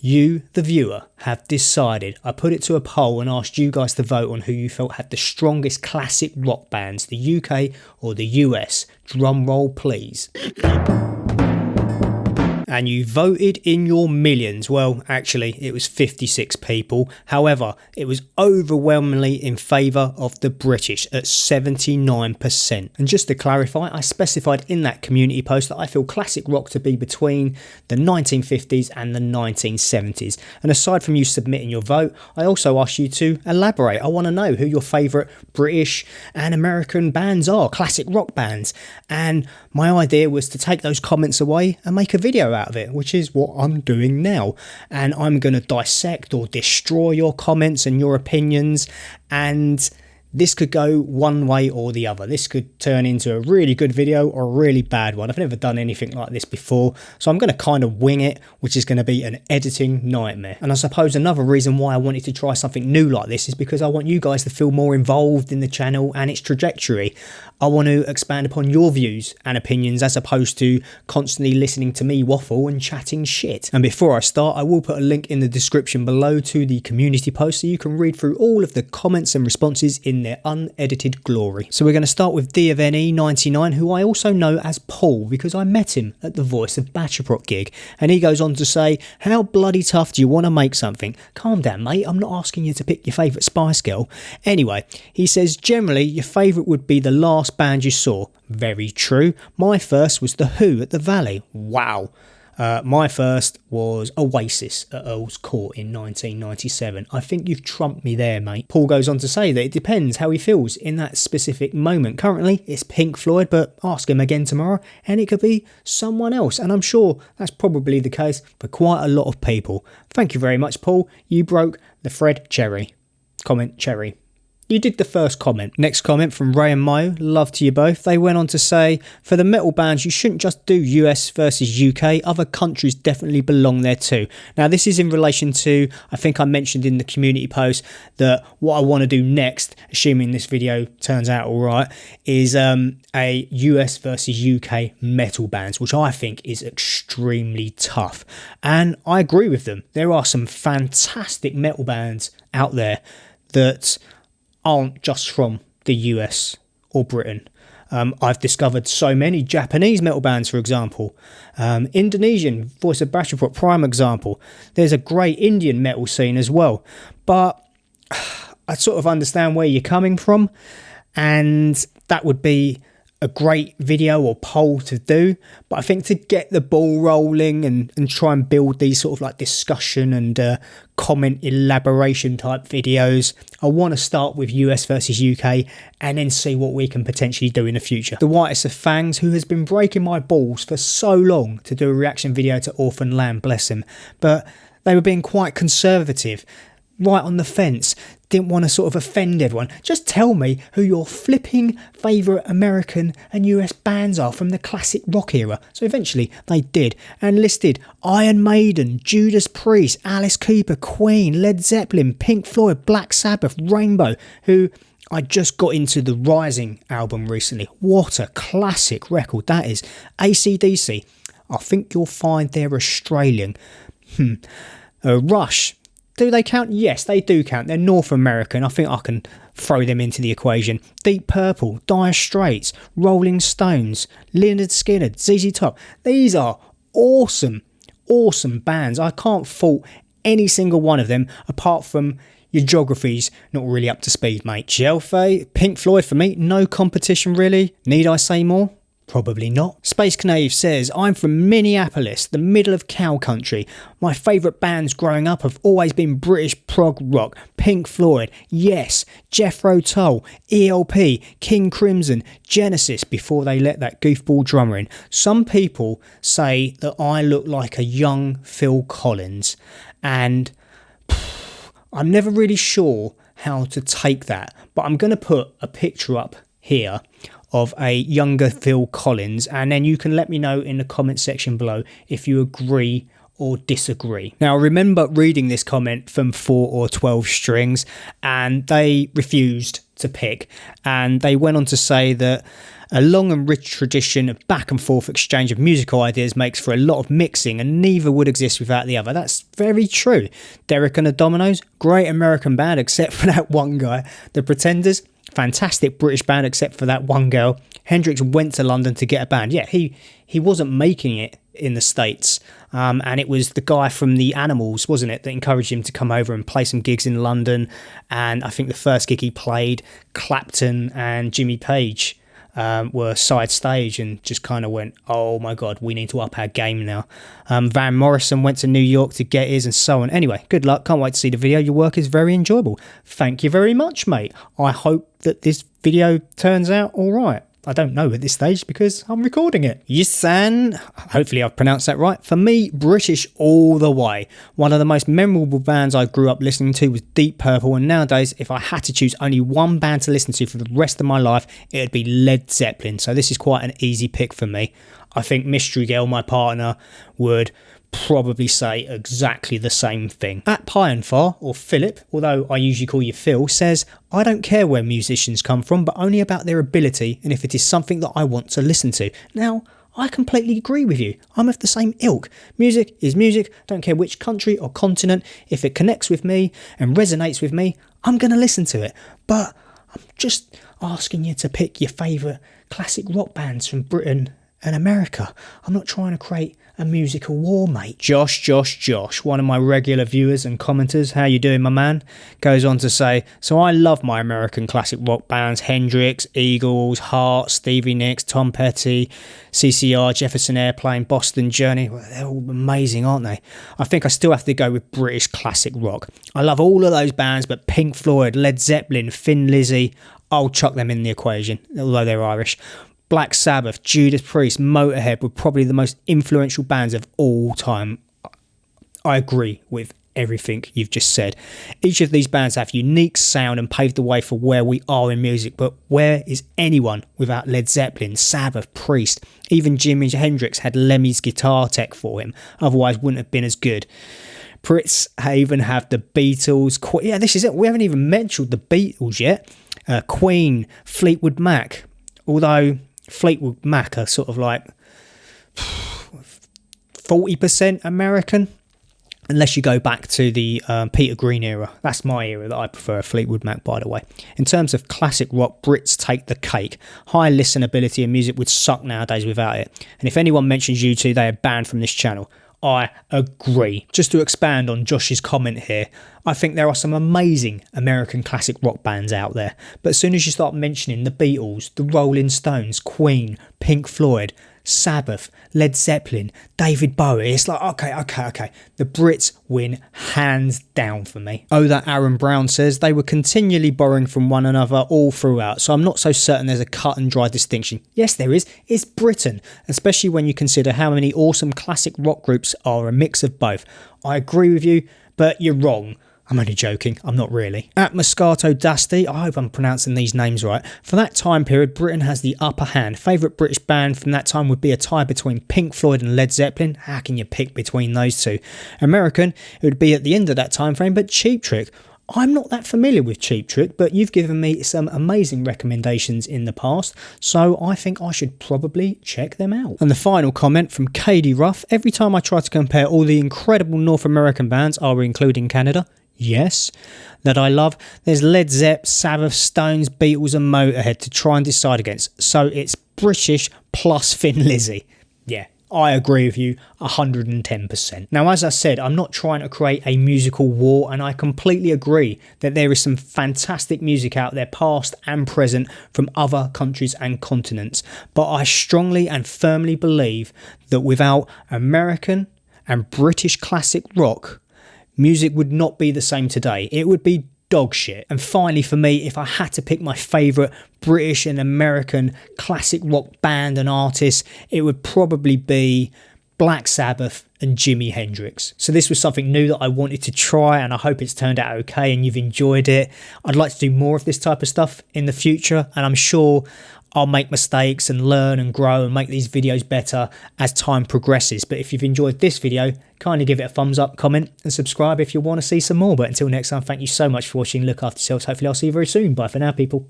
You, the viewer, have decided. I put it to a poll and asked you guys to vote on who you felt had the strongest classic rock bands, the UK or the US. Drum roll, please. And you voted in your millions. Well, actually, it was 56 people. However, it was overwhelmingly in favour of the British at 79%. And just to clarify, I specified in that community post that I feel classic rock to be between the 1950s and the 1970s. And aside from you submitting your vote, I also asked you to elaborate. I want to know who your favourite British and American bands are, classic rock bands. And my idea was to take those comments away and make a video out of it, which is what I'm doing now. And I'm going to dissect or destroy your comments and your opinions, and this could go one way or the other. This could turn into a really good video or a really bad one. I've never done anything like this before, so I'm going to kind of wing it, which is going to be an editing nightmare. And I suppose another reason why I wanted to try something new like this is because I want you guys to feel more involved in the channel and its trajectory. I want to expand upon your views and opinions as opposed to constantly listening to me waffle and chatting shit. And before I start, I will put a link in the description below to the community post so you can read through all of the comments and responses in their unedited glory. So we're going to start with D of NE99, who I also know as Paul because I met him at the Voice of Batroprop gig, and he goes on to say, how bloody tough do you want to make something? Calm down, mate, I'm not asking you to pick your favourite Spice Girl. Anyway, he says generally your favourite would be the last band you saw. Very true. My first was The Who at the Valley. Wow. My first was Oasis at Earl's Court in 1997. I think you've trumped me there, mate. Paul goes on to say that it depends how he feels in that specific moment. Currently, it's Pink Floyd, but ask him again tomorrow and it could be someone else. And I'm sure that's probably the case for quite a lot of people. Thank you very much, Paul. You broke the Fred Cherry. Comment cherry. You did the first comment. Next comment from Ray and Mayo. Love to you both. They went on to say, for the metal bands, you shouldn't just do US versus UK. Other countries definitely belong there too. Now, this is in relation to, I think I mentioned in the community post that what I want to do next, assuming this video turns out all right, is a US versus UK metal bands, which I think is extremely tough. And I agree with them. There are some fantastic metal bands out there that aren't just from the US or Britain. I've discovered so many Japanese metal bands, for example. Indonesian, Voice of Batroprop, prime example. There's a great Indian metal scene as well. But I sort of understand where you're coming from, and that would be a great video or poll to do. But I think to get the ball rolling and try and build these sort of like discussion and comment elaboration type videos, I want to start with US versus UK and then see what we can potentially do in the future. The Whitest of Fangs, who has been breaking my balls for so long to do a reaction video to Orphan Lamb, bless him, but they were being quite conservative, right on the fence, didn't want to sort of offend everyone. Just tell me who your flipping favourite American and US bands are from the classic rock era. So eventually they did, and listed Iron Maiden, Judas Priest, Alice Cooper, Queen, Led Zeppelin, Pink Floyd, Black Sabbath, Rainbow, who I just got into the Rising album recently. What a classic record that is. AC/DC, I think you'll find they're Australian. Rush, do they count? Yes, they do count. They're North American. I think I can throw them into the equation. Deep Purple, Dire Straits, Rolling Stones, Lynyrd Skynyrd, ZZ Top. These are awesome, awesome bands. I can't fault any single one of them apart from your geography's not really up to speed, mate. Shelfie, Pink Floyd for me, no competition really. Need I say more? Probably not. Space Knave says, I'm from Minneapolis, the middle of cow country. My favourite bands growing up have always been British prog rock. Pink Floyd, Yes, Jethro Tull, ELP, King Crimson, Genesis, before they let that goofball drummer in. Some people say that I look like a young Phil Collins, and I'm never really sure how to take that, but I'm going to put a picture up here of a younger Phil Collins, and then you can let me know in the comment section below if you agree or disagree. Now, I remember reading this comment from 4 or 12 Strings, and they refused to pick, and they went on to say that a long and rich tradition of back and forth exchange of musical ideas makes for a lot of mixing, and neither would exist without the other. That's very true. Derek and the Dominoes, great American band except for that one guy. The Pretenders, fantastic British band except for that one girl. Hendrix went to London to get a band. Yeah, he wasn't making it in the States, and it was the guy from the Animals, wasn't it, that encouraged him to come over and play some gigs in London. And I think the first gig he played, Clapton and Jimmy Page were side stage and just kind of went, oh my god, we need to up our game now. Van Morrison went to New York to get his, and so on. Anyway, good luck, can't wait to see the video. Your work is very enjoyable. Thank you very much, mate. I hope that this video turns out alright. I don't know at this stage because I'm recording it. Yisan, hopefully I've pronounced that right. For me, British all the way. One of the most memorable bands I grew up listening to was Deep Purple, and nowadays, if I had to choose only one band to listen to for the rest of my life, it'd be Led Zeppelin. So this is quite an easy pick for me. I think Mystery Girl, my partner, would probably say exactly the same thing. At Pie and Far, or Philip, although I usually call you Phil, says, I don't care where musicians come from, but only about their ability and if it is something that I want to listen to. Now, I completely agree with you. I'm of the same ilk. Music is music, don't care which country or continent. If it connects with me and resonates with me, I'm going to listen to it. But I'm just asking you to pick your favourite classic rock bands from Britain and America. I'm not trying to create a musical war, mate. Josh, one of my regular viewers and commenters, how you doing, my man, goes on to say, so I love my American classic rock bands, Hendrix, Eagles, Heart, Stevie Nicks, Tom Petty, CCR, Jefferson Airplane, Boston Journey. Well, they're all amazing, aren't they? I think I still have to go with British classic rock. I love all of those bands, but Pink Floyd, Led Zeppelin, Thin Lizzy, I'll chuck them in the equation, although they're Irish. Black Sabbath, Judas Priest, Motorhead were probably the most influential bands of all time. I agree with everything you've just said. Each of these bands have unique sound and paved the way for where we are in music, but where is anyone without Led Zeppelin, Sabbath, Priest? Even Jimi Hendrix had Lemmy's guitar tech for him, otherwise wouldn't have been as good. Brits even have the Beatles. Yeah, this is it. We haven't even mentioned the Beatles yet. Queen, Fleetwood Mac, although Fleetwood Mac are sort of like 40% American, unless you go back to the Peter Green era. That's my era that I prefer, Fleetwood Mac, by the way. In terms of classic rock, Brits take the cake. High listenability and music would suck nowadays without it. And if anyone mentions U2, they are banned from this channel. I agree. Just to expand on Josh's comment here, I think there are some amazing American classic rock bands out there. But as soon as you start mentioning the Beatles, the Rolling Stones, Queen, Pink Floyd, Sabbath, Led Zeppelin, David Bowie, it's like, okay. The Brits win hands down for me. Oh, that Aaron Brown says they were continually borrowing from one another all throughout, so I'm not so certain there's a cut and dry distinction. Yes, there is. It's Britain, especially when you consider how many awesome classic rock groups are a mix of both. I agree with you, but you're wrong. I'm only joking, I'm not really. At Moscato Dusty, I hope I'm pronouncing these names right. For that time period, Britain has the upper hand. Favourite British band from that time would be a tie between Pink Floyd and Led Zeppelin. How can you pick between those two? American, it would be at the end of that time frame, but Cheap Trick. I'm not that familiar with Cheap Trick, but you've given me some amazing recommendations in the past, so I think I should probably check them out. And the final comment from Katie Ruff, every time I try to compare all the incredible North American bands, are we including Canada? Yes, that I love, there's Led Zepp, Sabbath, Stones, Beatles and Motorhead to try and decide against. So it's British plus Thin Lizzy. Yeah, I agree with you 110%. Now, as I said, I'm not trying to create a musical war, and I completely agree that there is some fantastic music out there, past and present, from other countries and continents. But I strongly and firmly believe that without American and British classic rock, music would not be the same today. It would be dog shit. And finally, for me, if I had to pick my favourite British and American classic rock band and artist, it would probably be Black Sabbath and Jimi Hendrix. So this was something new that I wanted to try, and I hope it's turned out okay and you've enjoyed it. I'd like to do more of this type of stuff in the future, and I'm sure I'll make mistakes and learn and grow and make these videos better as time progresses. But if you've enjoyed this video, kindly give it a thumbs up, comment and subscribe if you want to see some more. But until next time, thank you so much for watching. Look after yourselves. Hopefully I'll see you very soon. Bye for now, people.